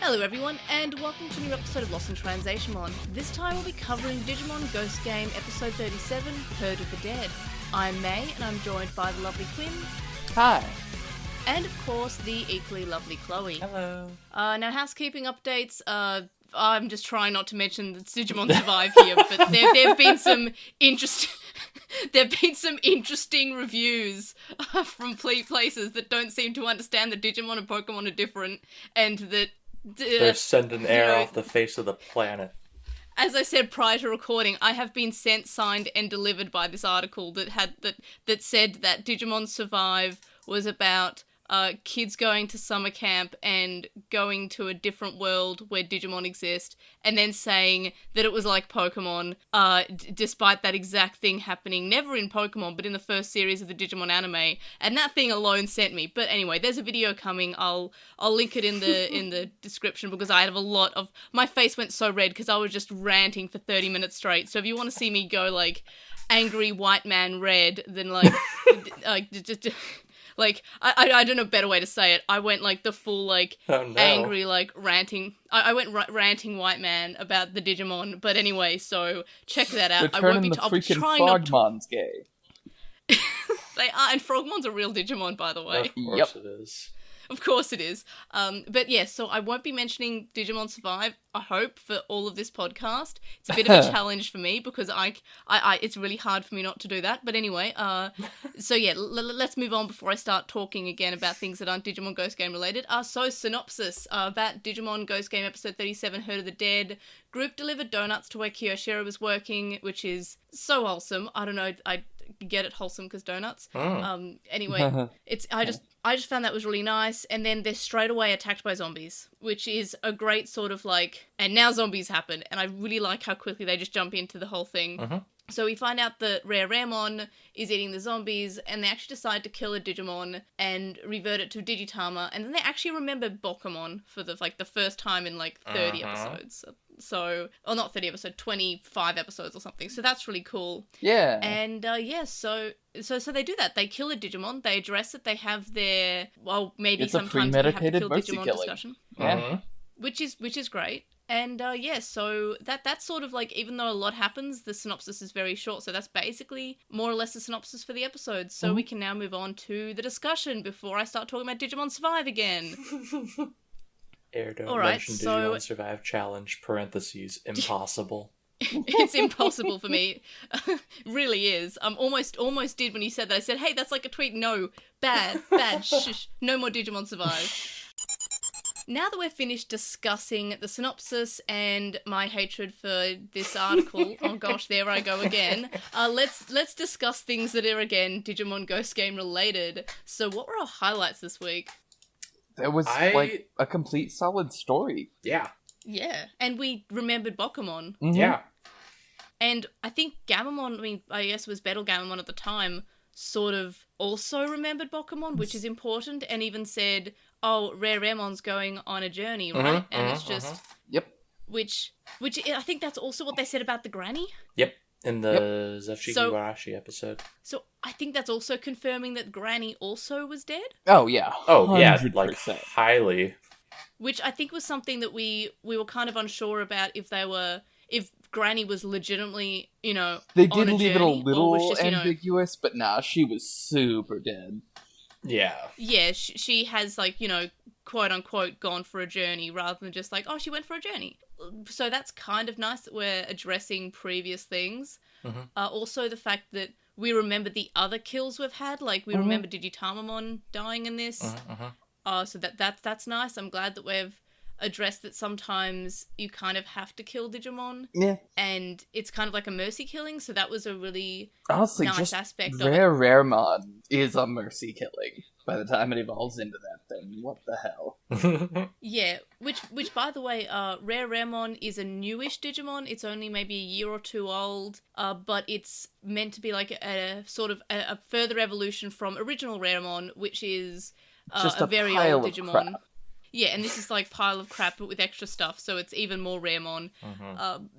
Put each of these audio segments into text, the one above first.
Hello everyone, and welcome to a new episode of LostinTranslationmon. This time we'll be covering Digimon Ghost Game Episode 37, Herd of the Dead. I'm May, and I'm joined by the lovely Quinn. Hi. And of course, the equally lovely Chloe. Hello. Now housekeeping updates, I'm just trying not to mention that Digimon Survive here, but there've been some interesting... There have been some interesting reviews from places that don't seem to understand that Digimon and Pokemon are different, and that... They're sending air off the face of the planet. As I said prior to recording, I have been sent, signed, and delivered by this article that said that Digimon Survive was about kids going to summer camp and going to a different world where Digimon exist, and then saying that it was like Pokemon, despite that exact thing happening never in Pokemon, but in the first series of the Digimon anime, and that thing alone sent me. But anyway, there's a video coming. I'll link it in the description, because I have a lot of... My face went so red because I was just ranting for 30 minutes straight. So if you want to see me go like angry white man red, then like just like, I don't know a better way to say it. I went, like, the full, like, angry, like, ranting... I went ranting white man about the Digimon, but anyway, so check that out. They're turning the freaking Frogmon's gay. They are, and Frogmon's a real Digimon, by the way. Of course it is. Of course it is. But yeah, so I won't be mentioning Digimon Survive, I hope, for all of this podcast. It's a bit of a challenge for me, because I it's really hard for me not to do that. But anyway, so yeah, let's move on before I start talking again about things that aren't Digimon Ghost Game related. So synopsis about Digimon Ghost Game Episode 37, Herd of the Dead. Group delivered donuts to where Kiyoshiro was working, which is so wholesome. I don't know, I get it, wholesome because donuts. Anyway, I just found that was really nice. And then they're straight away attacked by zombies, which is a great sort of like, and now zombies happen. And I really like how quickly they just jump into the whole thing. So we find out that Raremon is eating the zombies, and they actually decide to kill a Digimon and revert it to Digitama, and then they actually remember Bokumon for the first time in like 30 episodes. So, or not 30 episodes, 25 episodes or something. So that's really cool. Yeah. And so they do that. They kill a Digimon. They address it. They have their, well, maybe it's sometimes a premeditated they have to kill Digimon killing. discussion. Yeah. Which is great. And so that's sort of like, even though a lot happens, the synopsis is very short. So that's basically more or less the synopsis for the episode. So we can now move on to the discussion before I start talking about Digimon Survive again. Don't mention Digimon Survive challenge, parentheses, impossible. It's impossible for me. Really is. Almost did when you said that. I said, hey, that's like a tweet. No, bad, shh, no more Digimon Survive. Now that we're finished discussing the synopsis and my hatred for this article, oh gosh, there I go again, let's discuss things that are, again, Digimon Ghost Game related. So what were our highlights this week? There was, like, a complete solid story. Yeah. Yeah, and we remembered Bokumon. Yeah. And I think Gamamon, I guess it was Battle Gamamon at the time, sort of also remembered Bokumon, which is important, and even said, oh, Raremon's going on a journey, right? And it's just... Yep. Which I think that's also what they said about the granny. Yep. In the Zashiki Warashi episode. So I think that's also confirming that Granny also was dead. Oh, yeah. 100%. Oh, yeah, like, highly. Which I think was something that we were kind of unsure about, if Granny was legitimately, They did leave it a little just, ambiguous, but nah, she was super dead. Yeah. Yeah, she has, like, quote-unquote gone for a journey, rather than just like, oh, she went for a journey. So that's kind of nice that we're addressing previous things. Also, the fact that we remember the other kills we've had, like, we remember Digitamamon dying in this. So that's nice. I'm glad that we've addressed that sometimes you kind of have to kill Digimon. Yeah. And it's kind of like a mercy killing, so that was a really nice aspect of it. Raremon is a mercy killing by the time it evolves into that thing. What the hell? Yeah, which by the way, Raremon is a newish Digimon. It's only maybe a year or two old, but it's meant to be like a sort of a further evolution from original Raremon, which is just a very pile old of Digimon. Crap. Yeah, and this is like pile of crap, but with extra stuff, so it's even more Raremon.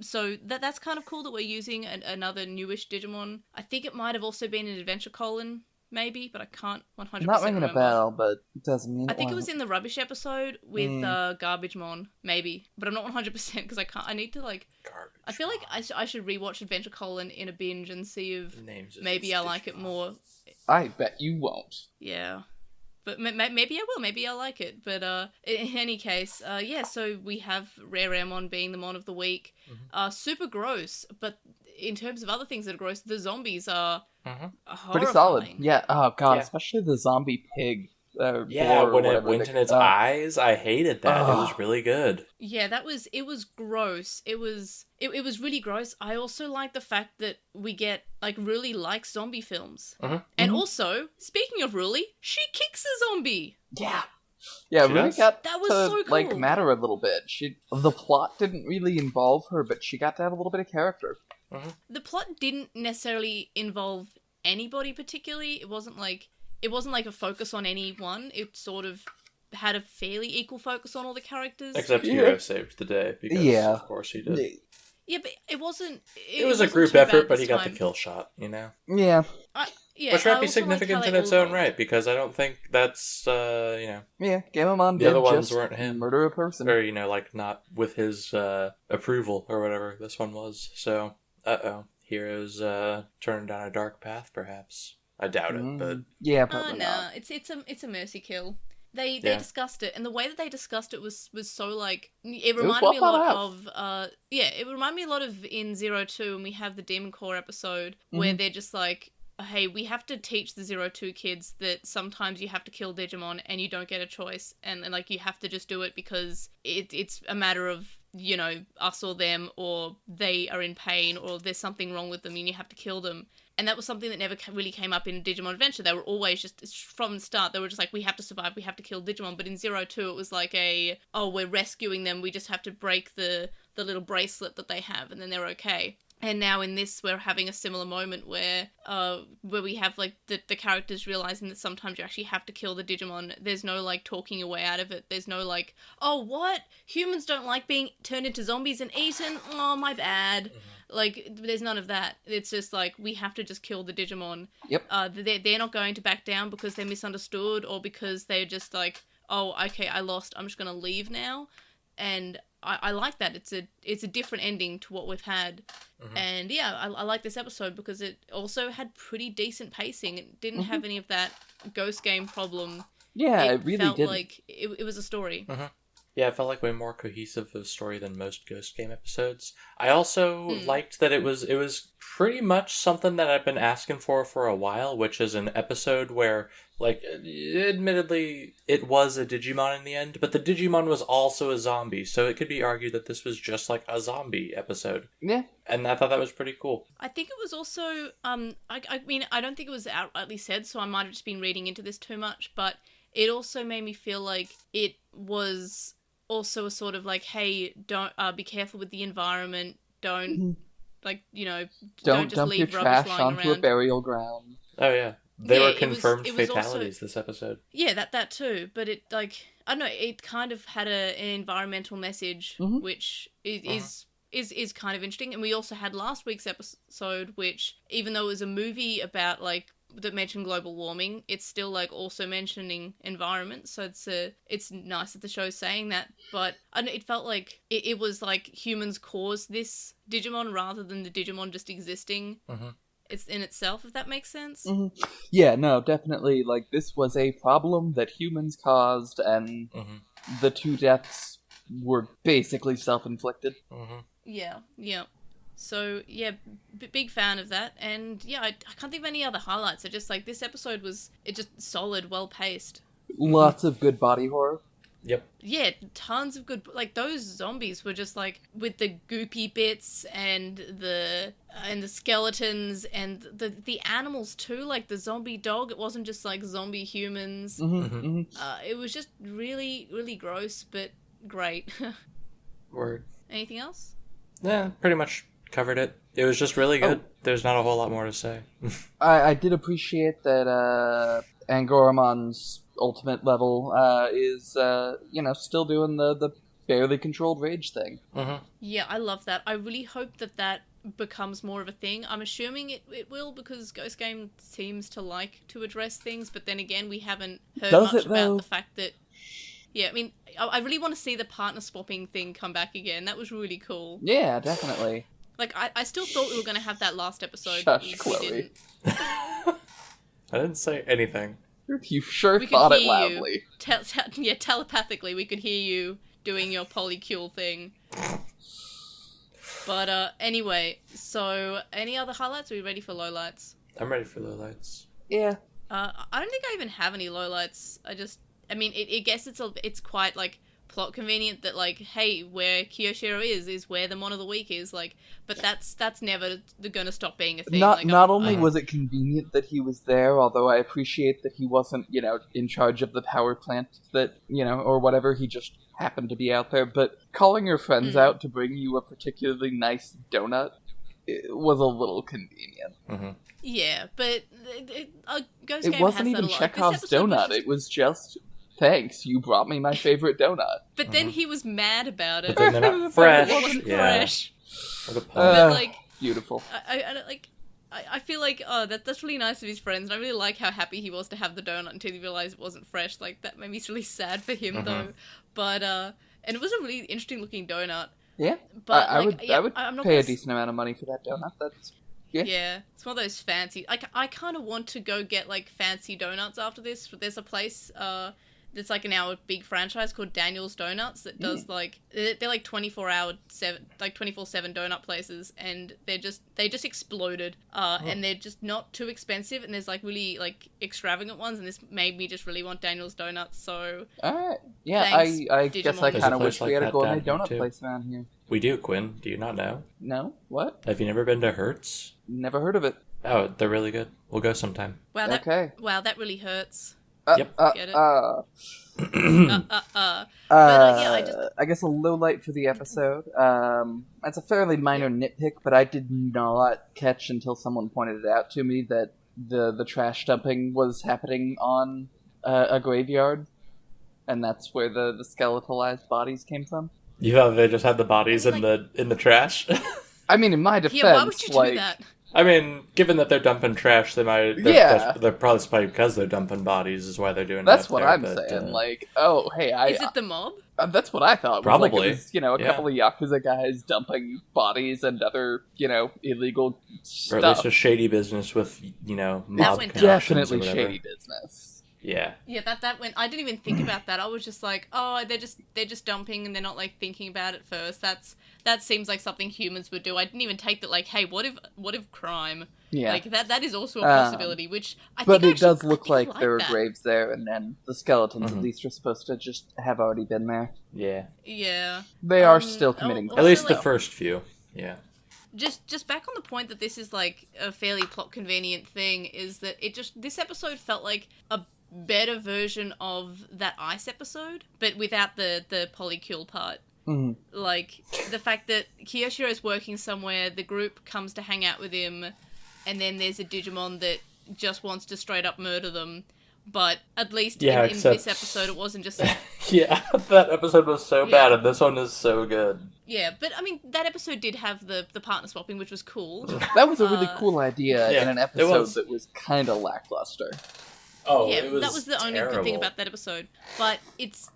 So that's kind of cool that we're using another newish Digimon. I think it might have also been an Adventure Colon, maybe, but I can't 100% Not ringing remember. a bell, but it doesn't mean I think it was in the rubbish episode with GarbageMon, maybe, but I'm not 100% because I need to like. Garbage. I feel like I should rewatch Adventure Colon in a binge and see if Names maybe I like it more. I bet you won't. Yeah. But maybe I will. Maybe I'll like it. But in any case, yeah, so we have Rare Airmon being the Mon of the Week. Super gross, but in terms of other things that are gross, the zombies are horrifying. Pretty solid. Yeah, oh god, Yeah. especially the zombie pig. Yeah, when it went in its eyes, I hated that. It was really good. Yeah, it was gross. It was really gross. I also like the fact that we get, like, Ruli likes zombie films. And also, speaking of Ruli, she kicks a zombie! Yeah. Yeah, She really does? got That was to, so cool. like, matter a little bit. The plot didn't really involve her, but she got to have a little bit of character. The plot didn't necessarily involve anybody particularly. It wasn't like a focus on anyone. It sort of had a fairly equal focus on all the characters. Except Hero saved the day, because of course he did. Yeah, but it wasn't... It was a wasn't group too effort, bad but this he got the time. kill shot, you know? Yeah. Yeah, Which I might be also like how significant they in its all own got- right, because I don't think that's, Yeah, Gamamon The did other ones just weren't him. murder a person. Or, like, not with his approval or whatever this one was. So, Hero's turned down a dark path, perhaps. I doubt it, but... Yeah, probably nah, not. it's a mercy kill. They Yeah. discussed it, and the way that they discussed it was so like it was reminded well me a thought lot out. of it reminded me a lot of in 02, and we have the Demon Core episode where they're just like, hey, we have to teach the 02 kids that sometimes you have to kill Digimon and you don't get a choice, and like you have to just do it because it's a matter of, you know, us or them, or they are in pain, or there's something wrong with them and you have to kill them. And that was something that never really came up in Digimon Adventure. They were always just, from the start, they were just like, we have to survive, we have to kill Digimon. But in 02, it was like we're rescuing them, we just have to break the little bracelet that they have, and then they're okay. And now in this, we're having a similar moment where we have, like, the characters realizing that sometimes you actually have to kill the Digimon. There's no, like, talking your way out of it. There's no, like, oh, what? Humans don't like being turned into zombies and eaten? Oh, my bad. Like, there's none of that. It's just, like, we have to just kill the Digimon. Yep. They're not going to back down because they're misunderstood or because they're just like, oh, okay, I lost, I'm just going to leave now. And I like that. It's a different ending to what we've had. And yeah, I like this episode because it also had pretty decent pacing. It didn't have any of that Ghost Game problem. Yeah, it really felt did. like it was a story. Yeah, it felt like way more cohesive of a story than most Ghost Game episodes. I also liked that it was pretty much something that I've been asking for a while, which is an episode where, like, admittedly, it was a Digimon in the end, but the Digimon was also a zombie, so it could be argued that this was just like a zombie episode. Yeah. And I thought that was pretty cool. I think it was also, I mean, I don't think it was outrightly said, so I might have just been reading into this too much, but it also made me feel like it was also a sort of like, hey, don't be careful with the environment, don't like, you know, don't just dump leave your rubbish trash lying onto around. a burial ground. Oh, yeah. They Yeah, were confirmed it was fatalities this episode. Yeah, that too, but it, like, I don't know, it kind of had an environmental message, which is kind of interesting. And we also had last week's episode, which, even though it was a movie about, like, that mentioned global warming, it's still, like, also mentioning environment, so it's nice that the show's saying that. But I don't know, it felt like it was like humans caused this Digimon rather than the Digimon just existing. It's in itself, if that makes sense. Yeah, no, definitely, like, this was a problem that humans caused, and the two deaths were basically self-inflicted. Yeah. So, yeah, big fan of that. And, yeah, I can't think of any other highlights. I just, like, this episode was just solid, well-paced. Lots of good body horror. Yep. Yeah, tons of good... Like, those zombies were just, like, with the goopy bits and the skeletons and the animals, too. Like, the zombie dog, it wasn't just, like, zombie humans. It was just really, really gross, but great. Word. Anything else? Yeah, pretty much covered it. It was just really good. There's not a whole lot more to say. I did appreciate that Angoramon's ultimate level is, still doing the barely controlled rage thing. Yeah, I love that. I really hope that becomes more of a thing. I'm assuming it will, because Ghost Game seems to like to address things, but then again, we haven't heard much about the fact that... Yeah, I mean, I really want to see the partner swapping thing come back again. That was really cool. Yeah, definitely. Like, I still thought we were going to have that last episode. Shush, but Chloe. didn't. I didn't say anything. You sure We could thought it hear loudly. Yeah, telepathically, we could hear you doing your polycule thing. But anyway, so any other highlights? Are we ready for lowlights? I'm ready for lowlights. Yeah. I don't think I even have any lowlights. I mean, I guess it's quite, like, plot convenient that, like, hey, where Kiyoshiro is where the Mon of the Week is, like, but that's never gonna stop being a thing. Not only was it convenient that he was there, although I appreciate that he wasn't, in charge of the power plant that, or whatever, he just happened to be out there, but calling your friends out to bring you a particularly nice donut was a little convenient. Mm-hmm. Yeah, but Ghost Game it wasn't has even that a lot. Chekhov's donut, it was just... Thanks, you brought me my favorite donut. But then he was mad about it. But then they're not fresh. It wasn't fresh. What a pun. But, like... Beautiful. I feel like, that's really nice of his friends, and I really like how happy he was to have the donut until he realized it wasn't fresh. Like, that made me really sad for him, though. But, and it was a really interesting looking donut. Yeah, but I would I'm not pay a decent amount of money for that donut. That's... Yeah, it's one of those fancy... I kind of want to go get, like, fancy donuts after this. There's a place, it's like now a big franchise called Daniel's Donuts that does like they're like 24/7 donut places, and they just exploded, and they're just not too expensive, and there's like really like extravagant ones, and this made me just really want Daniel's Donuts. So alright, yeah, thanks, I guess I Digimon. kind of wish like we had a that gourmet down donut here, too. place around here. We do, Quinn. Do you not know? No, what? Have you never been to Hertz? Never heard of it. Oh, they're really good. We'll go sometime. Wow, Okay. that really hurts. Yep. Get it? I guess a low light for the episode. It's a fairly minor nitpick, but I did not catch until someone pointed it out to me that the trash dumping was happening on a graveyard, and that's where the skeletalized bodies came from. You thought they just had the bodies in the trash? I mean, in my defense, Yeah, why would you do that? I mean, given that they're dumping trash, they're probably because they're dumping bodies is why they're doing that's that. what I'm saying. Like, oh, hey, Is it the mob? That's what I thought. Probably. It was, a couple of Yakuza guys dumping bodies and other, illegal stuff. Or at least a shady business with, mob went connections Definitely or whatever. shady business. Yeah. Yeah, that went. I didn't even think about that. I was just like, oh, they're just dumping and they're not like thinking about it first. That seems like something humans would do. I didn't even take that like, hey, what if crime? Yeah. Like that is also a possibility, which I but think it does I look think like I there are that. graves there, and then the skeletons at least are supposed to just have already been there. Yeah. Yeah. They are still committing. also, At least the like, first few. Yeah. Just back on the point that this is like a fairly plot convenient thing, is that this episode felt like a better version of that ice episode, but without the polycule part. Mm-hmm. Like, the fact that Kiyoshiro is working somewhere, the group comes to hang out with him, and then there's a Digimon that just wants to straight up murder them. But at least in this episode, it wasn't just... Yeah, that episode was so bad, and this one is so good. Yeah, but I mean, that episode did have the partner swapping, which was cool. That was a really cool idea in an episode that was kind of lackluster. Oh, yeah, it was that was the only good thing terrible. about that episode. But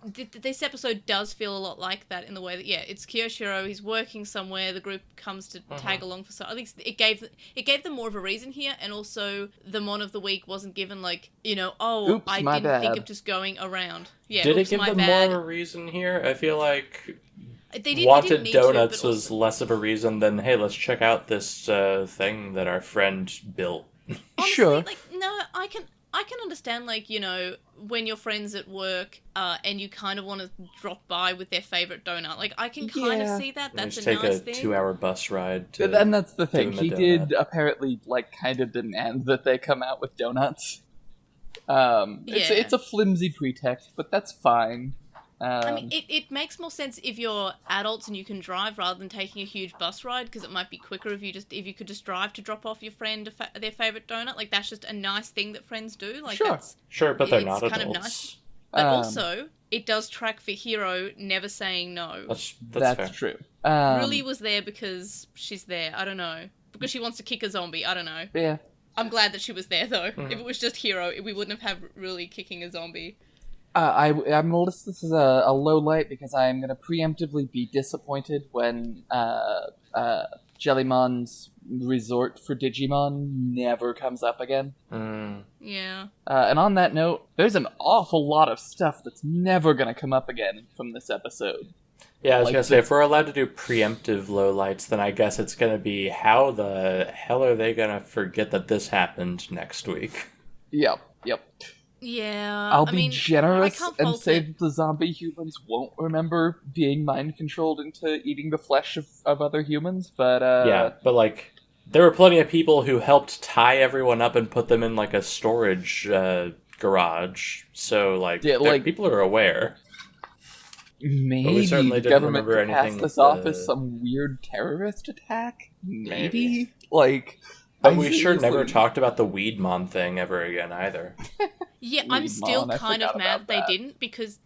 this episode does feel a lot like that in the way that, yeah, it's Kiyoshiro, he's working somewhere, the group comes to tag along for at least it gave them more of a reason here, and also the Mon of the Week wasn't given like, Oops, I my didn't think bad. of just going around. Yeah, Did it oops, give my them bad. more of a reason here? I feel like They didn't Wanted need Donuts to, but was less of a reason than, hey, let's check out this thing that our friend built. Honestly, Sure. like, no, I can understand, like, when your friends at work, and you kind of want to drop by with their favorite donut. Like, I can kind of see that. That's just a take nice a thing. 2-hour bus ride to... And that's the thing. give him a He did donut. apparently, like, kind of demand that they come out with donuts. It's a flimsy pretext, but that's fine. I mean, it makes more sense if you're adults and you can drive rather than taking a huge bus ride, because it might be quicker if you could just drive to drop off your friend their favorite donut. Like, that's just a nice thing that friends do. Like, Sure. Sure, but they're it's not kind adults. of nice. But also, it does track for Hiro never saying no. That's true. Ruli was there because she's there. I don't know. Because she wants to kick a zombie. I don't know. Yeah. I'm glad that she was there, though. Mm-hmm. If it was just Hiro, we wouldn't have Ruli kicking a zombie. I'm going to list this as a low light because I'm going to preemptively be disappointed when Jellymon's resort for Digimon never comes up again. Yeah. And on that note, there's an awful lot of stuff that's never going to come up again from this episode. Yeah, I was going to say, if we're allowed to do preemptive lowlights, then I guess it's going to be how the hell are they going to forget that this happened next week? Yep. Yeah, I'll be generous and say that the zombie humans won't remember being mind-controlled into eating the flesh of other humans, but... Yeah, but, like, there were plenty of people who helped tie everyone up and put them in, like, a storage garage, so, like, people are aware. Maybe the government could pass this off as some weird terrorist attack? Maybe? Like... But we sure never talked about the Weedmon thing ever again, either. Yeah, I'm still kind of mad they didn't, because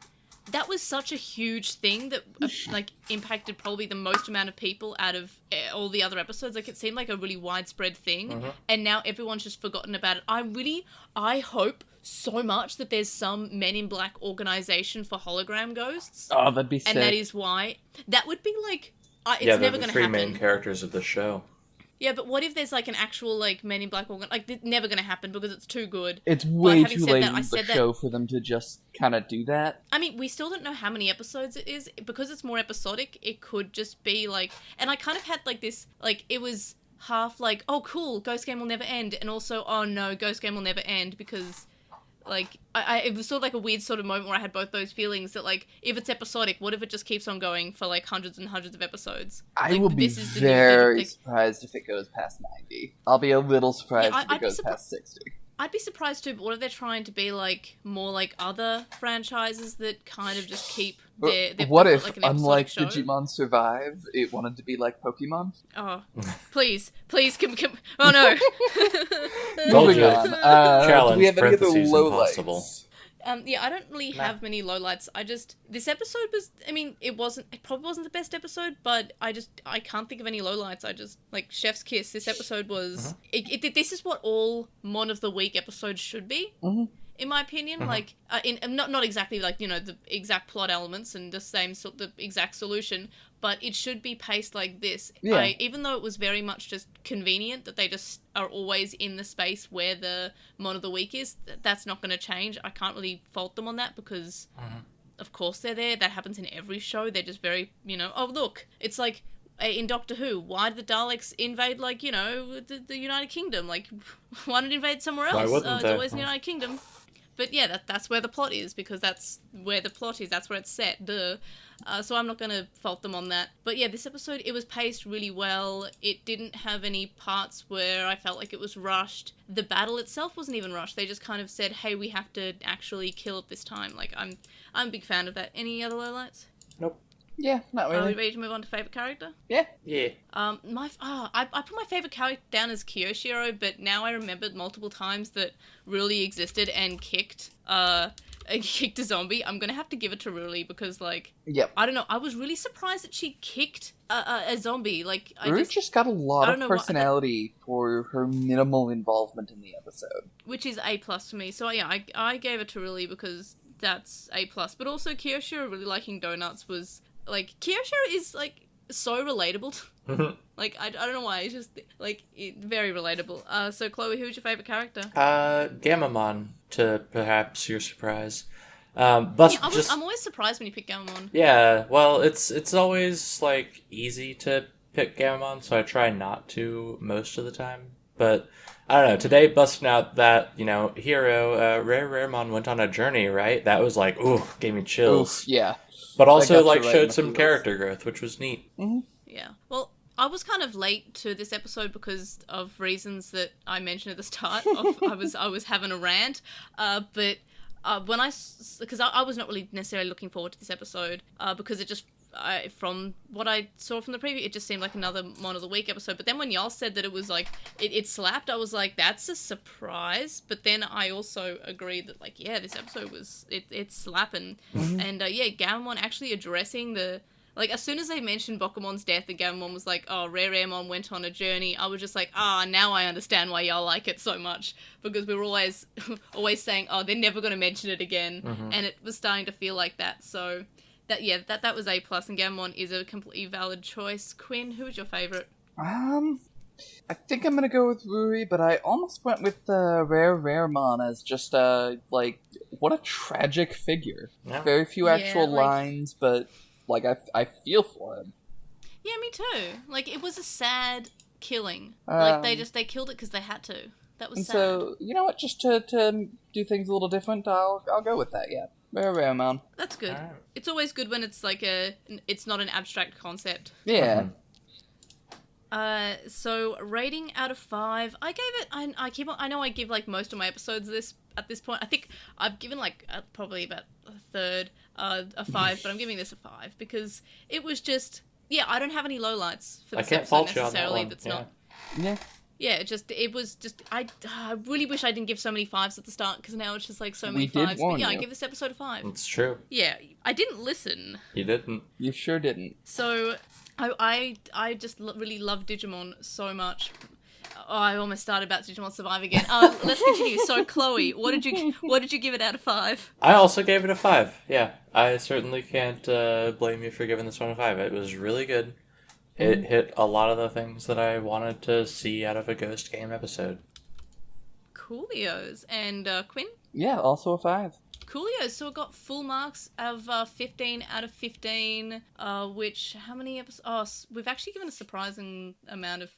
that was such a huge thing that, like, impacted probably the most amount of people out of all the other episodes. Like, it seemed like a really widespread thing, and now everyone's just forgotten about it. I hope so much that there's some Men in Black organization for hologram ghosts. Oh, that'd be sick. And that is why. That would be, like, it's never going to happen. Yeah, the three main characters of the show. Yeah, but what if there's, like, an actual, like, Men in Black organ? Like, it's never going to happen because it's too good. It's way too late in the show for them to just kind of do that. I mean, we still don't know how many episodes it is. Because it's more episodic, it could just be, like... And I kind of had, like, this... Like, it was half, like, oh, cool, Ghost Game will never end. And also, oh, no, Ghost Game will never end because... Like, it was sort of like a weird sort of moment where I had both those feelings that, like, if it's episodic, what if it just keeps on going for, like, hundreds and hundreds of episodes? I will be very surprised if it goes past 90. I'll be a little surprised if it goes past 60. I'd be surprised too, but what if they're trying to be, like, more like other franchises that kind of just keep their what if, like, unlike show? Digimon Survive, it wanted to be like Pokemon? Oh, please, come, oh no! Moving on. Challenge, do we have any other lowlights? Yeah, I don't really have many lowlights. This episode was, I mean, it probably wasn't the best episode, but I can't think of any lowlights. Like, Chef's Kiss, this episode was, this is what all Mon of the Week episodes should be, in my opinion. Like, not exactly, like, you know, the exact plot elements and the exact solution, but it should be paced like this. Yeah. Even though it was very much just convenient that they just are always in the space where the Mon of the Week is, that's not going to change. I can't really fault them on that because, of course, they're there. That happens in every show. They're just very, you know, oh, look, it's like in Doctor Who, why did the Daleks invade, like, you know, the United Kingdom? Like, why not invade somewhere else? Why wouldn't it's always the United Kingdom. But yeah, that's where the plot is, because that's where the plot is. That's where it's set. Duh. So I'm not going to fault them on that. But yeah, this episode, it was paced really well. It didn't have any parts where I felt like it was rushed. The battle itself wasn't even rushed. They just kind of said, hey, we have to actually kill it this time. Like, I'm a big fan of that. Any other lowlights? Nope. Yeah, not really. Are we ready to move on to favourite character? Yeah. I put my favourite character down as Kyoshiro, but now I remembered multiple times that Ruli existed and kicked a zombie. I'm gonna have to give it to Ruli because, like, I don't know. I was really surprised that she kicked a zombie. Like, Ruli just got a lot of personality for her minimal involvement in the episode, which is A+ for me. So yeah, I gave it to Ruli because that's A+. But also Kyoshiro really liking donuts was. Like, Kyoshiro is, like, so relatable. Like, I don't know why. It's just, like, very relatable. So, Chloe, who's your favourite character? Gamamon, to perhaps your surprise. I'm always surprised when you pick Gamamon. Yeah, well, it's always, like, easy to pick Gamamon, so I try not to most of the time. But, I don't know, today busting out that, you know, hero, Raremon went on a journey, right? That was like, ooh, gave me chills. Oof, yeah. But also, like, showed some character growth, which was neat. Yeah. Well, I was kind of late to this episode because of reasons that I mentioned at the start. I was having a rant, but because I was not really necessarily looking forward to this episode because it just from what I saw from the preview, it just seemed like another Mon of the Week episode. But then when y'all said that it was like it slapped, I was like, that's a surprise. But then I also agreed that like, yeah, this episode was it's slapping. And yeah, Gammon actually addressing the. Like, as soon as they mentioned Bokumon's death and Gammon was like, oh, Raremon went on a journey, I was just like, now I understand why y'all like it so much. Because we were always saying, oh, they're never going to mention it again. And it was starting to feel like that. So, that was A+, and Gammon is a completely valid choice. Quinn, who was your favourite? I think I'm going to go with Ruri, but I almost went with Raremon as just, like, what a tragic figure. Yeah. Very few actual lines, but... Like, I feel for him. Yeah, me too. Like, it was a sad killing. Like, they killed it because they had to. That was sad. So, you know what? Just to do things a little different, I'll go with that, yeah. Rare man. That's good. Right. It's always good when it's like it's not an abstract concept. Yeah. So, rating out of 5, I gave it, I know I give, like, most of my episodes at this point. I think I've given, like, probably about a third a 5, but I'm giving this a 5 because it was just, I don't have any lowlights for this episode necessarily. That's not. Yeah. Yeah, I really wish I didn't give so many 5s at the start because now it's just like so many 5s. But yeah, I give this episode a 5. It's true. Yeah, I didn't listen. You didn't. You sure didn't. So, I just really love Digimon so much. Oh, I almost started about Digimon Survive again. Let's continue. So, Chloe, what did you give it out of 5? I also gave it a 5. Yeah, I certainly can't blame you for giving this one a 5. It was really good. It hit a lot of the things that I wanted to see out of a Ghost game episode. Coolios. And Quinn? Yeah, also a 5. Coolios. So it got full marks of 15 out of 15, which, how many episodes? Oh, we've actually given a surprising amount of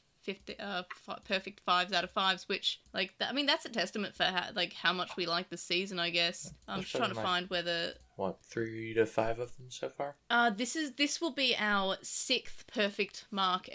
perfect 5s out of 5s, which, like, that's a testament for how much we like the season, I guess. I'm just trying to find whether... What, 3 to 5 of them so far? This will be our 6th perfect mark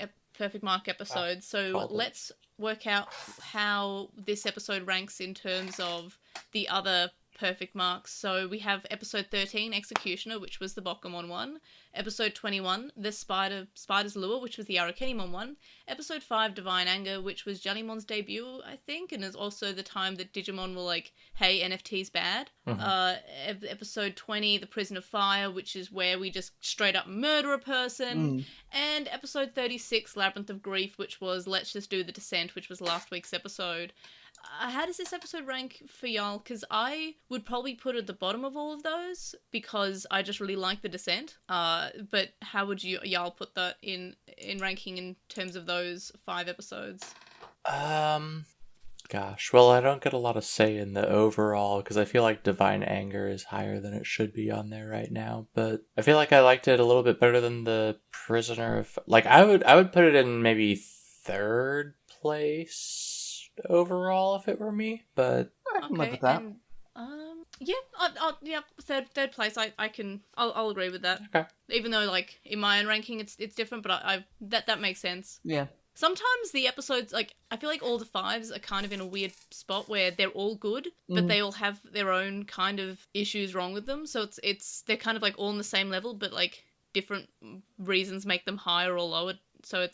episode, so let's work out how this episode ranks in terms of the other perfect marks. So we have episode 13, Executioner, which was the Bokumon one. Episode 21, The Spider's Lure, which was the Arakenimon one. Episode 5, Divine Anger, which was Jellymon's debut, I think, and is also the time that Digimon were like, hey, NFT's bad. Episode 20, The Prison of Fire, which is where we just straight up murder a person. And episode 36, Labyrinth of Grief, which was Let's Just Do the Descent, which was last week's episode. How does this episode rank for y'all? Because I would probably put it at the bottom of all of those because I just really like the Descent. But how would y'all put that in ranking in terms of those 5 episodes? Gosh, well, I don't get a lot of say in the overall because I feel like Divine Anger is higher than it should be on there right now. But I feel like I liked it a little bit better than the Prisoner of... Like, I would put it in maybe 3rd place overall if it were me, but I can live with that. Third place. I'll agree with that. Okay. Even though, like, in my own ranking, it's different, but that makes sense. Yeah. Sometimes the episodes, like, I feel like all the 5s are kind of in a weird spot where they're all good, but they all have their own kind of issues wrong with them. So they're kind of like all on the same level, but like different reasons make them higher or lower. So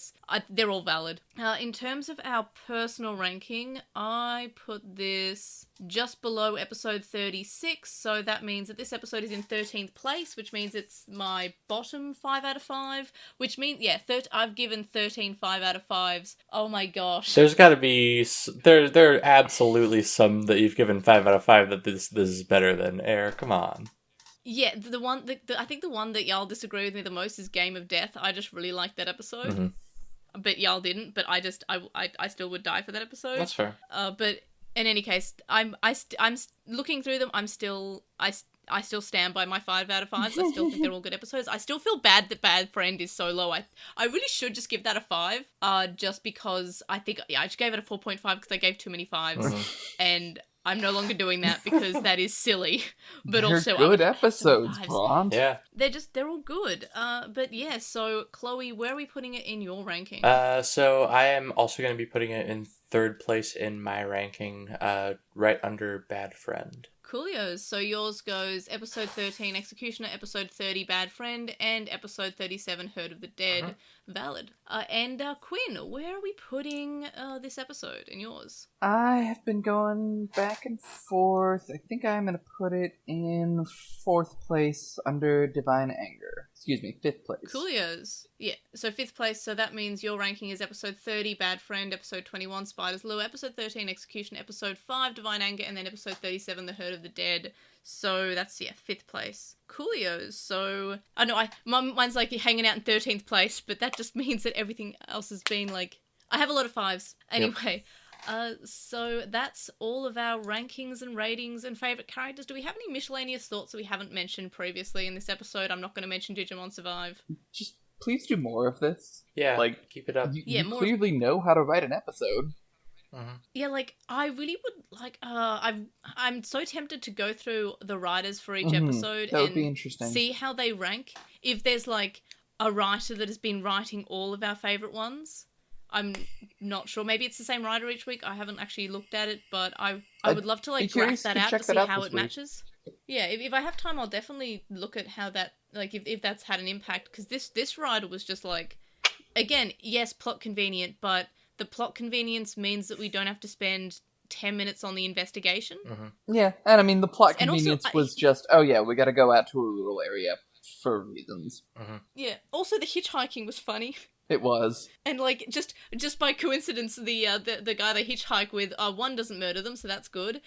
they're all valid. In terms of our personal ranking, I put this just below episode 36. So that means that this episode is in 13th place, which means it's my bottom 5 out of 5. Which means, I've given 13 5 out of 5s. Oh my gosh. There's got to be... There are absolutely some that you've given 5 out of 5 that this is better than Air. Come on. Yeah, I think the one that y'all disagree with me the most is Game of Death. I just really liked that episode. But y'all didn't, but I still would die for that episode. That's fair. But in any case, I'm looking through them, I still stand by my 5 out of 5s. I still think they're all good episodes. I still feel bad that Bad Friend is so low. I really should just give that a 5, just because I think, I just gave it a 4.5 because I gave too many 5s. And I'm no longer doing that because that is silly. But they're also good episodes, Blonde. Yeah. They're all good. But yeah, so Chloe, where are we putting it in your ranking? So I am also going to be putting it in 3rd place in my ranking, right under Bad Friend. Coolios. So yours goes episode 13, Executioner, episode 30, Bad Friend, and episode 37, Herd of the Dead. Valid. And Quinn, where are we putting this episode in yours? I have been going back and forth. I think I'm going to put it in 4th place under Divine Anger. Excuse me, 5th place. Coolios. Yeah, so 5th place, so that means your ranking is episode 30, Bad Friend, episode 21, Spider's Lure, episode 13, Execution, episode 5, Divine Anger, and then episode 37, The Herd of the Dead. So that's, 5th place. Coolios. So, I know, mine's like hanging out in 13th place, but that just means that everything else has been like, I have a lot of 5s. Anyway, so that's all of our rankings and ratings and favourite characters. Do we have any miscellaneous thoughts that we haven't mentioned previously in this episode? I'm not going to mention Digimon Survive. Just please do more of this. Yeah, like, keep it up. You clearly know how to write an episode. Yeah, like, I really would, like, I'm so tempted to go through the writers for each episode that would be interesting. See how they rank. If there's, like, a writer that has been writing all of our favourite ones, I'm not sure. Maybe it's the same writer each week. I haven't actually looked at it, but I would love to, like, graph that out to see how it matches. Yeah, if I have time, I'll definitely look at how that, like, if that's had an impact, because this writer was just, like, again, yes, plot convenient, but the plot convenience means that we don't have to spend 10 minutes on the investigation. Yeah, and I mean, the plot And also, convenience was just, oh yeah, we gotta go out to a rural area for reasons. Yeah, also the hitchhiking was funny. It was. And, like, just by coincidence, the guy they hitchhike with, 1, doesn't murder them, so that's good.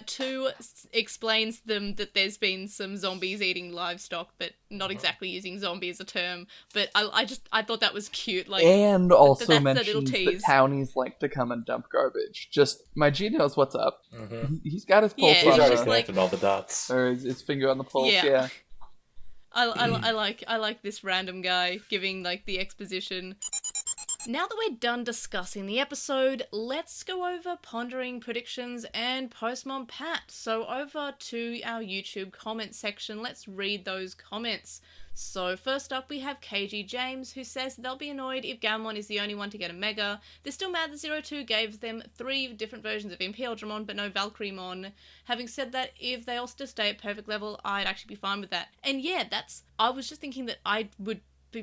2, explains them that there's been some zombies eating livestock, but not exactly using zombie as a term. But I thought that was cute. Like, and also that's mentions that townies like to come and dump garbage. Just, my G knows what's up. He's got his pulse He's on already just connected all the dots. Or his finger on the pulse, yeah. I like this random guy giving, like, the exposition. Now that we're done discussing the episode, let's go over pondering predictions and Postmon Pat. So over to our YouTube comment section. Let's read those comments. So first up we have KG James, who says they'll be annoyed if Gammon is the only one to get a Mega. They're still mad that 02 gave them 3 different versions of Impel Dramon but no Valkyriemon. Having said that, if they all still stay at perfect level, I'd actually be fine with that. And yeah, I was just thinking that I would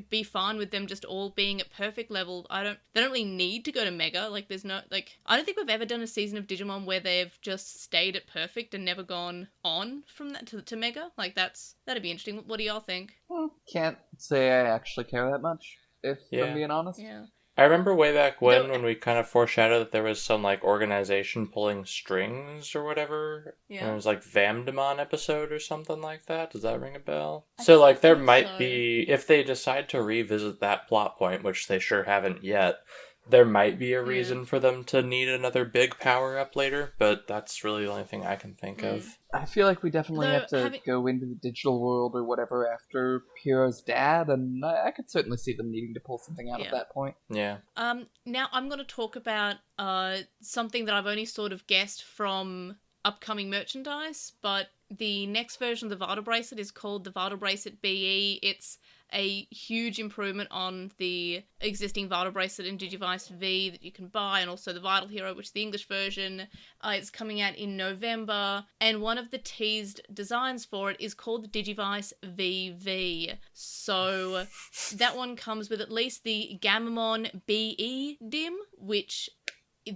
be fine with them just all being at perfect level. They don't really need to go to Mega. Like, there's no, like, I don't think we've ever done a season of Digimon where they've just stayed at perfect and never gone on from that to Mega. Like, that'd be interesting. What do y'all think? Can't say I actually care that much, if I'm being honest. Yeah. I remember way back when we kind of foreshadowed that there was some, like, organization pulling strings or whatever. Yeah. And it was, like, Vamdemon episode or something like that. Does that ring a bell? So, like, there might be, if they decide to revisit that plot point, which they sure haven't yet, there might be a reason for them to need another big power-up later, but that's really the only thing I can think of. I feel like we definitely have to go into the digital world or whatever after Pyro's dad, and I could certainly see them needing to pull something out at that point. Yeah. Now I'm going to talk about something that I've only sort of guessed from upcoming merchandise, but the next version of the Vital Bracelet is called the Vital Bracelet BE. It's a huge improvement on the existing Vital Bracelet in Digivice V that you can buy, and also the Vital Hero, which is the English version. It's coming out in November, and one of the teased designs for it is called the Digivice VV. So that one comes with at least the Gammamon BE dim, which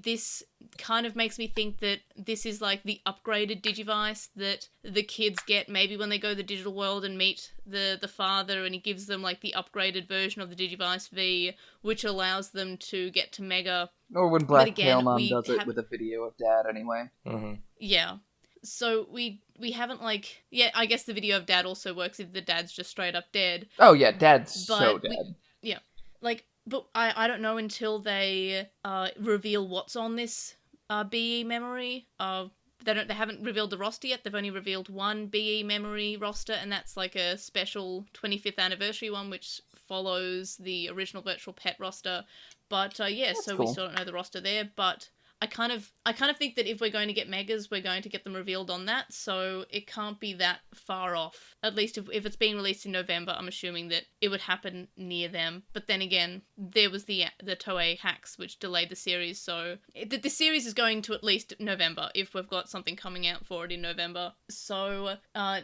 this kind of makes me think that this is like the upgraded Digivice that the kids get maybe when they go to the digital world and meet the father, and he gives them like the upgraded version of the Digivice V, which allows them to get to Mega. Or when Black Tailmon does it with a video of Dad anyway. Yeah. So we haven't like... Yeah, I guess the video of Dad also works if the Dad's just straight up dead. Oh yeah, Dad's so dead. Like... But I don't know until they reveal what's on this BE memory. They haven't revealed the roster yet. They've only revealed one BE memory roster, and that's like a special 25th anniversary one, which follows the original Virtual Pet roster. But so cool. we still don't know the roster there. But I kind of think that if we're going to get megas, we're going to get them revealed on that, so it can't be that far off. At least if it's being released in November, I'm assuming that it would happen near them. But then again, there was the Toei hacks which delayed the series, so the series is going to at least November if we've got something coming out for it in November. So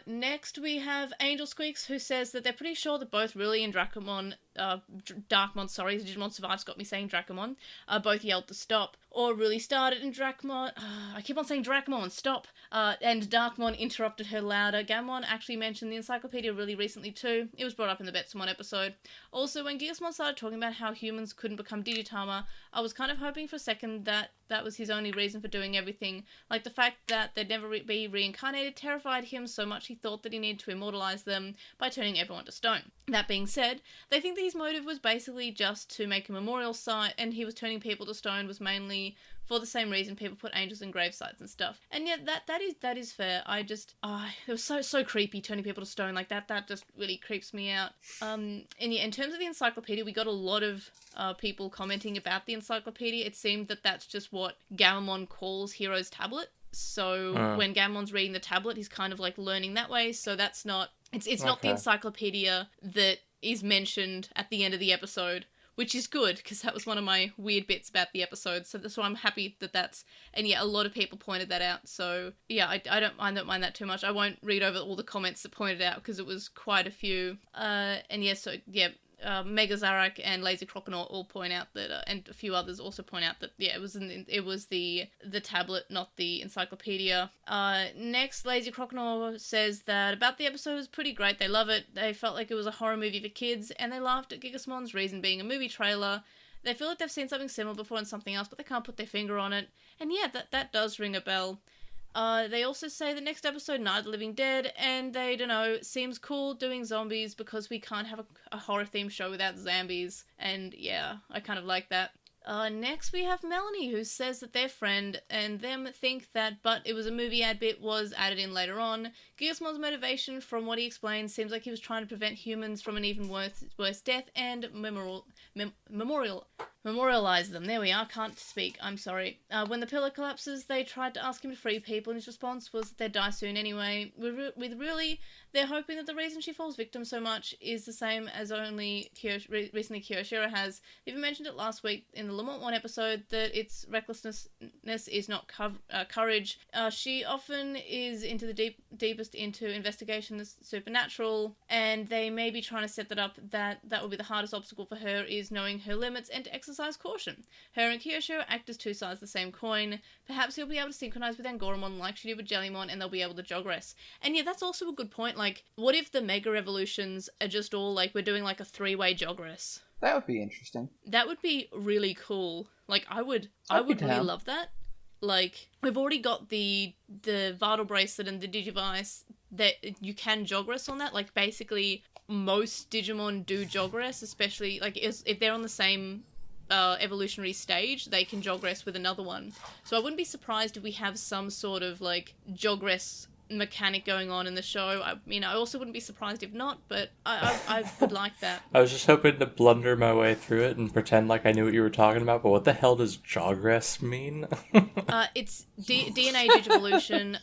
next we have Angel Squeaks, who says that they're pretty sure that both Riley and Darkmon, Digimon Survive's got me saying Dracomon, both yelled to stop, or really started, and Dracmon, I keep on saying Dracmon, stop, and Darkmon interrupted her louder. Gammon actually mentioned the encyclopedia really recently too. It was brought up in the Betsumon episode. Also, when Gigasmon started talking about how humans couldn't become Digitama, I was kind of hoping for a second that that was his only reason for doing everything. Like the fact that they'd never be reincarnated terrified him so much he thought that he needed to immortalize them by turning everyone to stone. That being said, they think that his motive was basically just to make a memorial site, and he was turning people to stone was mainly for the same reason people put angels in grave sites and stuff. And yet that is fair. I just it was so creepy turning people to stone like that. That just really creeps me out. And yeah, in terms of the encyclopedia, we got a lot of people commenting about the encyclopedia. It seemed that that's just what Gammon calls Hero's Tablet. So when Gammon's reading the tablet, he's kind of like learning that way. So that's not it's not the encyclopedia that is mentioned at the end of the episode, which is good, because that was one of my weird bits about the episode. So I'm happy that that's... And yeah, a lot of people pointed that out. So yeah, I don't mind that too much. I won't read over all the comments that pointed out, because it was quite a few. And yeah, so yeah... Mega Zarak and Lazy Croconaut all point out that, and a few others also point out that, yeah, it was the tablet, not the encyclopedia. Next, Lazy Croconaut says that about the episode was pretty great. They love it. They felt like it was a horror movie for kids, and they laughed at Gigasmon's reason being a movie trailer. They feel like they've seen something similar before in something else, but they can't put their finger on it. And yeah, that does ring a bell. They also say the next episode, Night of the Living Dead, and they, don't know, seems cool doing zombies because we can't have a horror-themed show without zombies, and yeah, I kind of like that. Next we have Melanie, who says that their friend and them think that but it was a movie ad bit was added in later on. Gigasmon's motivation, from what he explains, seems like he was trying to prevent humans from an even worse death and memorialize them. There we are, can't speak, I'm sorry. When the pillar collapses, they tried to ask him to free people, and his response was that they'd die soon anyway. With really, they're hoping that the reason she falls victim so much is the same as only recently Kyoshiro has. They even mentioned it last week in the Lamont 1 episode that its recklessness is not courage. She often is into the deepest into investigation the supernatural, and they may be trying to set that up that will be the hardest obstacle for her is knowing her limits and to exercise caution. Her and Kyoshiro act as two sides of the same coin. Perhaps he'll be able to synchronize with Angoramon like she did with Jellymon, and they'll be able to jogress. And yeah, that's also a good point. Like, what if the Mega Revolutions are just all like we're doing like a 3-way jogress? That would be interesting. That would be really cool. Like, I would really love that. Like, we've already got the Vital Bracelet and the Digivice that you can jogress on that. Like, basically, most Digimon do jogress, especially, like, if they're on the same evolutionary stage, they can jogress with another one. So I wouldn't be surprised if we have some sort of, like, jogress mechanic going on in the show. I also wouldn't be surprised if not, but I would like that. I was just hoping to blunder my way through it and pretend like I knew what you were talking about, but what the hell does jogress mean? It's DNA Digivolution.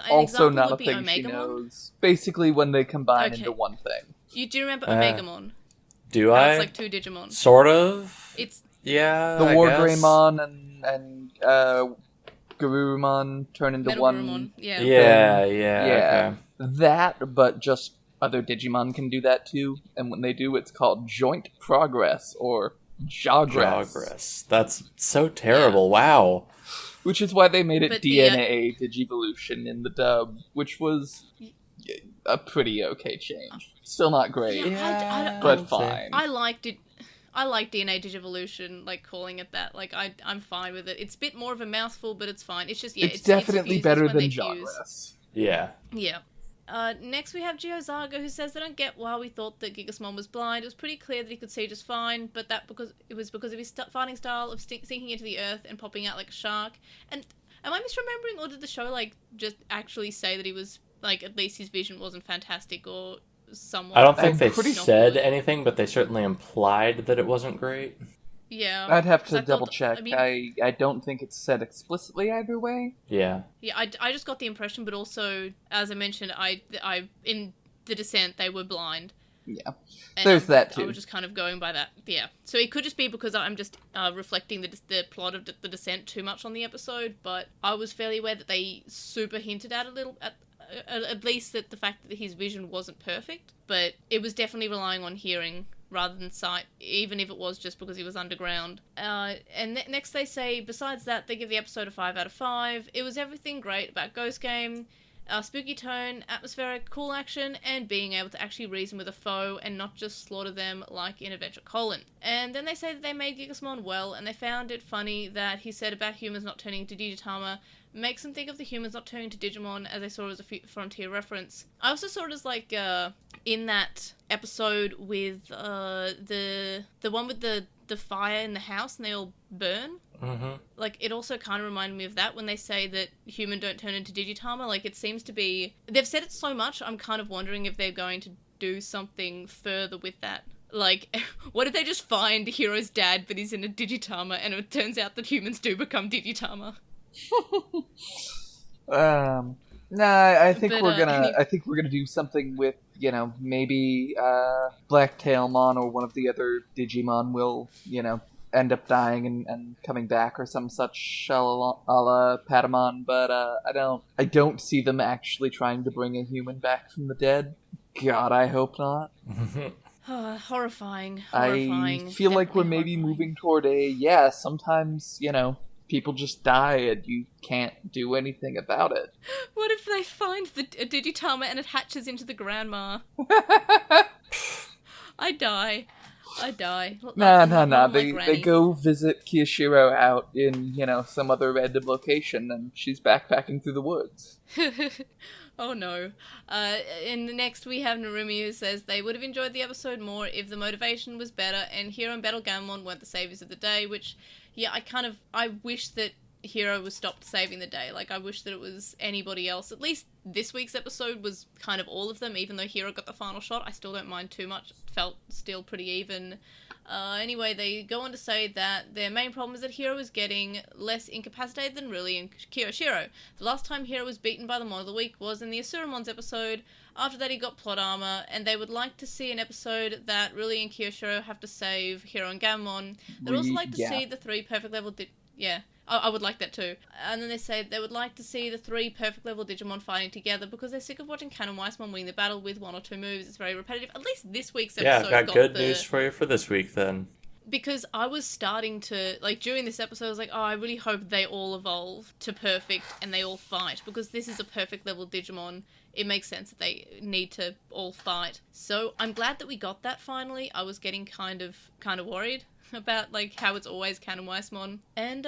Also not a thing she knows. Basically when they combine into one thing. Do you remember Omegamon? Do I? It's like two Digimon. Sort of. It's the War Greymon and Garurumon turn into Metal one. Garurumon. Yeah. Okay. That, but just other Digimon can do that too. And when they do, it's called joint progress or jogress. That's so terrible. Yeah. Wow. Which is why they made it DNA Digivolution in the dub, which was a pretty okay change. Still not great, but fine. I liked it. I like DNA Digivolution, like calling it that. Like I'm fine with it. It's a bit more of a mouthful, but it's fine. It's just it's definitely better than jogress. Yeah. Yeah. Next we have Geozaga, who says they don't get why we thought that Gigasmon was blind. It was pretty clear that he could see just fine, but that because of his fighting style of sinking into the earth and popping out like a shark. And am I misremembering, or did the show like just actually say that he was like at least his vision wasn't fantastic or somewhat? I don't think they said anything, but they certainly implied that it wasn't great. Yeah. I'd have to I double felt- check. I mean- I don't think it's said explicitly either way. Yeah. Yeah, I just got the impression, but also, as I mentioned, I in the Descent, they were blind. Yeah. And There's that too. I was just kind of going by that. Yeah. So it could just be because I'm just reflecting the plot of the Descent too much on the episode, but I was fairly aware that they super hinted at at least that the fact that his vision wasn't perfect, but it was definitely relying on hearing rather than sight, even if it was just because he was underground. And next they say, besides that, they give the episode a 5 out of 5. It was everything great about Ghost Game. Spooky tone, atmospheric, cool action, and being able to actually reason with a foe and not just slaughter them like in Adventure Colon. And then they say that they made Gigasmon well, and they found it funny that he said about humans not turning into Digitama makes them think of the humans not turning to Digimon, as they saw it as a Frontier reference. I also saw it as like in that episode with the one with the fire in the house and they all burn. Mm-hmm. Like, it also kind of reminded me of that when they say that human don't turn into Digitama. Like, it seems to be... They've said it so much, I'm kind of wondering if they're going to do something further with that. Like, what if they just find Hiro's dad, but he's in a Digitama, and it turns out that humans do become Digitama? No, I think But, we're gonna do something with, maybe Blacktailmon or one of the other Digimon will, end up dying and coming back or some such a la Patamon, but I don't see them actually trying to bring a human back from the dead. God, I hope not. Horrifying. I feel like we're maybe moving toward sometimes, people just die and you can't do anything about it. What if they find a Digitama and it hatches into the grandma? I die. No. They go visit Kiyashiro out in, some other random location and she's backpacking through the woods. Oh no. And next we have Narumi, who says they would have enjoyed the episode more if the motivation was better and Hiro and Battlegamon weren't the saviors of the day, which, yeah, I wish that Hiro was stopped saving the day. Like, I wish that it was anybody else. At least this week's episode was kind of all of them, even though Hiro got the final shot. I still don't mind too much. It felt still pretty even. Anyway, they go on to say that their main problem is that Hiro is getting less incapacitated than Ruli and Kiyoshiro. The last time Hiro was beaten by the Mon of the Week was in the Asuramons episode. After that he got plot armor, and they would like to see an episode that Ruli and Kiyoshiro have to save Hiro and Gammon. They'd also like to see the 3 perfect level... I would like that too. And then they say they would like to see the 3 perfect level Digimon fighting together because they're sick of watching Ken and Weissmon winning the battle with 1 or 2 moves. It's very repetitive. At least this week's episode I've got good news for you for this week then. Because I was starting to, like, during this episode, I was like, oh, I really hope they all evolve to perfect and they all fight. Because this is a perfect level Digimon. It makes sense that they need to all fight. So I'm glad that we got that finally. I was getting kind of worried about, like, how it's always Ken and Weissmon. And,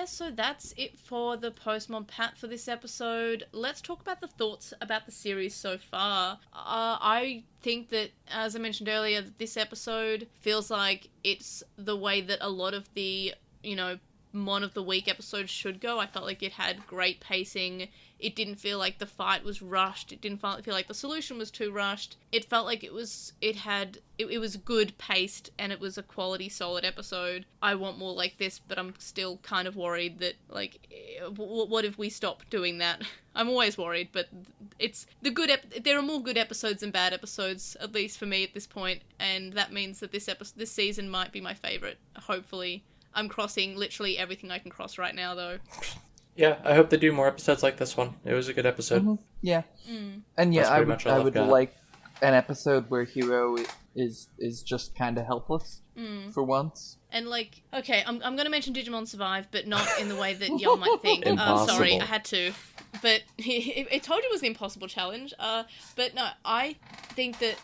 so that's it for the Postmon Pat for this episode. Let's talk about the thoughts about the series so far. I think that, as I mentioned earlier, this episode feels like it's the way that a lot of the, Mon of the Week episodes should go. I felt like it had great pacing. It didn't feel like the fight was rushed. It didn't feel like the solution was too rushed. It felt like it was good paced and it was a quality, solid episode. I want more like this, but I'm still kind of worried that, like, what if we stop doing that? I'm always worried, but it's there are more good episodes than bad episodes, at least for me at this point, and that means that this season might be my favorite, hopefully. I'm crossing literally everything I can cross right now, though. Yeah, I hope they do more episodes like this one. It was a good episode. Mm-hmm. Yeah. And yeah, I would like an episode where Hiro is just kind of helpless for once. And, like, okay, I'm going to mention Digimon Survive, but not in the way that y'all might think. Sorry, I had to. But it told you it was an impossible challenge. But no, I think that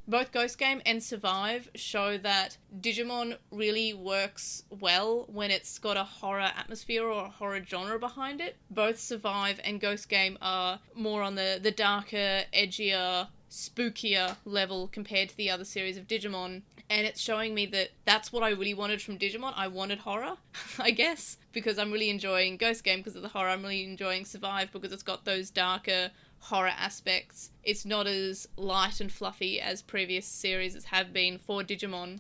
both Ghost Game and Survive show that Digimon really works well when it's got a horror atmosphere or a horror genre behind it. Both Survive and Ghost Game are more on the darker, edgier, spookier level compared to the other series of Digimon, and it's showing me that that's what I really wanted from Digimon. I wanted horror, I guess, because I'm really enjoying Ghost Game because of the horror. I'm really enjoying Survive because it's got those darker horror aspects. It's not as light and fluffy as previous series have been for Digimon.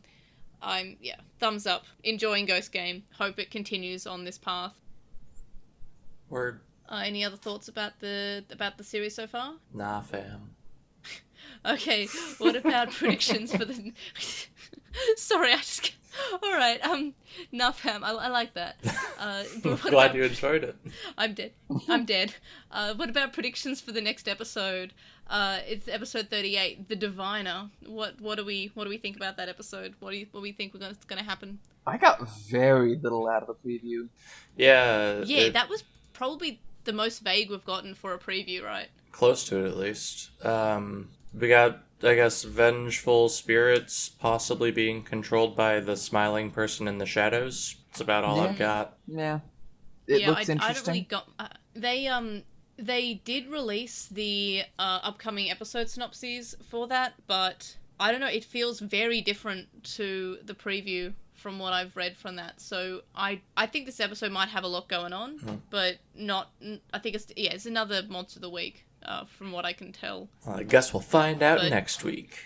thumbs up. Enjoying Ghost Game. Hope it continues on this path. Word. Any other thoughts about the series so far? Nah, fam. Okay, what about predictions for the... Sorry, I just... Alright, nah fam, I like that. Glad you enjoyed it. I'm dead. What about predictions for the next episode? It's episode 38, The Diviner. What do we think about that episode? What do we think is going to happen? I got very little out of the preview. Yeah. That was probably the most vague we've gotten for a preview, right? Close to it, at least. We got, I guess, vengeful spirits possibly being controlled by the smiling person in the shadows. That's about all I've got. Yeah. It looks interesting. I don't really got... They did release the upcoming episode synopses for that, but I don't know, it feels very different to the preview from what I've read from that. So I think this episode might have a lot going on, but not... I think it's another Monster of the Week. From what I can tell. Well, I guess we'll find out next week.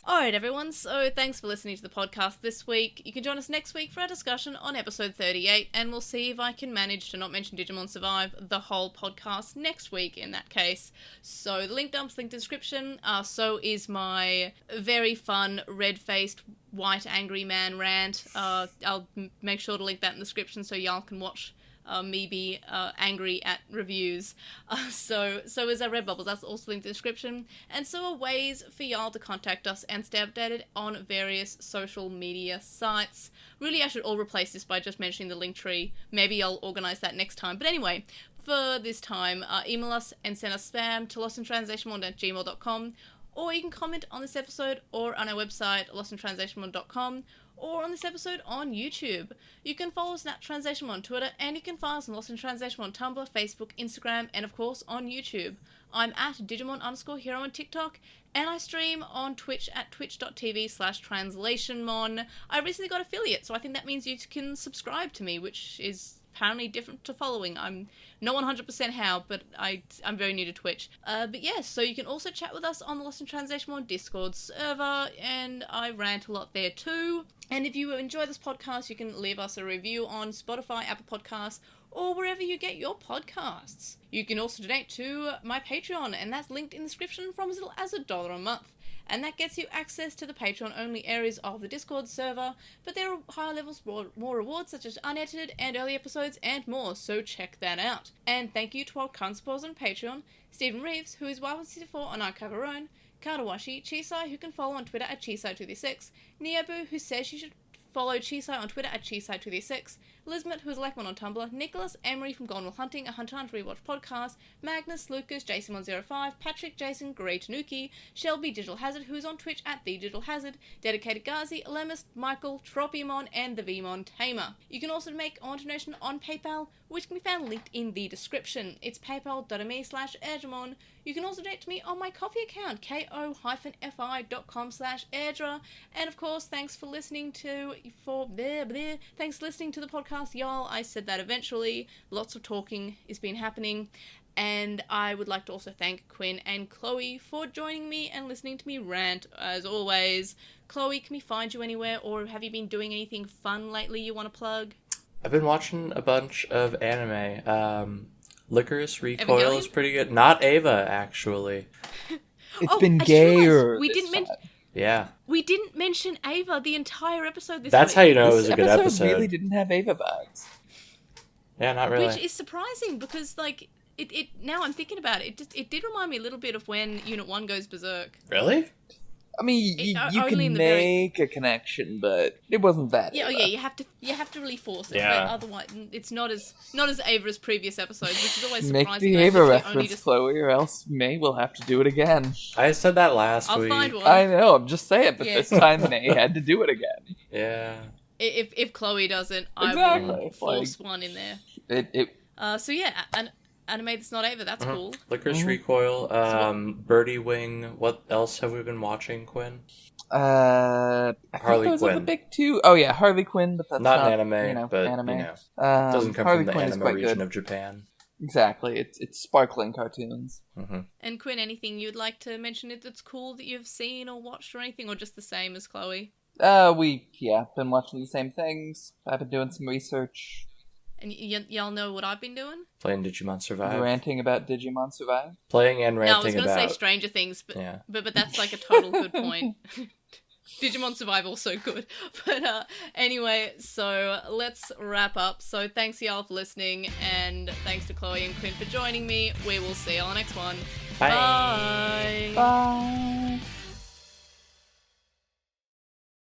Alright everyone, so thanks for listening to the podcast this week. You can join us next week for our discussion on episode 38, and we'll see if I can manage to not mention Digimon Survive the whole podcast next week in that case. So the link dump's linked in the description, so is my very fun, red-faced, white angry man rant. I'll make sure to link that in the description so y'all can watch me be angry at reviews. So is our Redbubble. That's also linked in the description. And so are ways for y'all to contact us and stay updated on various social media sites. Really, I should all replace this by just mentioning the link tree. Maybe I'll organise that next time. But anyway, for this time, email us and send us spam to LostinTranslationmon@gmail.com, or you can comment on this episode or on our website, LostinTranslationmon.com, or on this episode on YouTube. You can follow us at TranslationMon on Twitter, and you can find us on Lost in Translation on Tumblr, Facebook, Instagram, and of course on YouTube. I'm at Digimon_Hero on TikTok, and I stream on Twitch at twitch.tv/translationmon. I recently got affiliate, so I think that means you can subscribe to me, which is apparently different to following. I'm not 100% how, but I'm very new to Twitch. But yes, so you can also chat with us on the Lost in Translation on Discord server, and I rant a lot there too. And if you enjoy this podcast, you can leave us a review on Spotify, Apple Podcasts, or wherever you get your podcasts. You can also donate to my Patreon, and that's linked in the description from as little as $1 a month. And that gets you access to the Patreon-only areas of the Discord server, but there are higher levels, more rewards, such as unedited and early episodes, and more, so check that out. And thank you to our current supporters on Patreon, Stephen Reeves, who is Y164 on Archive Our Own, Karawashi, Chisai, who can follow on Twitter at Chisai236, Neabu, who says you should follow Chisai on Twitter at Chisai236, Elizabeth, who is Lackman on Tumblr, Nicholas, Emery from Gone Will Hunting, a Hunter Hunt Rewatch podcast, Magnus, Lucas, Jason105, Patrick, Jason, Grey Tanuki, Shelby, Digital Hazard, who is on Twitch at The Digital Hazard, Dedicated Gazi, Lemus, Michael, Tropiumon, and the Vmon Tamer. You can also make a donation on PayPal, which can be found linked in the description. It's paypal.me/Airdramon. You can also donate to me on my Coffee account, ko-fi.com/Airdra. And of course, thanks for listening to the podcast, y'all. I said that eventually. Lots of talking has been happening. And I would like to also thank Quinn and Chloe for joining me and listening to me rant, as always. Chloe, can we find you anywhere, or have you been doing anything fun lately you want to plug? I've been watching a bunch of anime. Licorice Recoil is pretty good. Not Ava, actually. It's been gayer. We didn't mention. Yeah. We didn't mention Ava the entire episode this That's week. how you know it was a good episode. This really didn't have Ava vibes. Yeah, not really. Which is surprising because, like, it now I'm thinking about it, it did remind me a little bit of when Unit 1 goes berserk. Really? I mean, you can make a connection, but it wasn't that. Yeah, Ava. yeah, you have to really force it. Yeah. But otherwise, it's not as Ava's previous episodes, which is always Make surprising. the Ava reference, Chloe, or else May will have to do it again. I said that last week. I'll find one. I know, I'm just saying, but this time May had to do it again. Yeah. If Chloe doesn't, Exactly. I will force one in there. So yeah, an anime that's not Ava, that's cool. Licorice Recoil, Birdie Wing. What else have we been watching, Quinn? I think Harley those Quinn. are the big two. Oh yeah, Harley Quinn, but that's not an anime, but anime. Doesn't come Harley from the Quinn anime region of Japan. Exactly, it's sparkling cartoons. Mm-hmm. And Quinn, anything you'd like to mention that's cool that you've seen or watched or anything, or just the same as Chloe? Been watching the same things. I've been doing some research. And y'all know what I've been doing? Playing Digimon Survive. Ranting about Digimon Survive. Playing and ranting about... No, I was going to say Stranger Things, but that's like a total good point. Digimon Survive also good. But anyway, so let's wrap up. So thanks y'all for listening, and thanks to Chloe and Quinn for joining me. We will see you on the next one. Bye. Bye.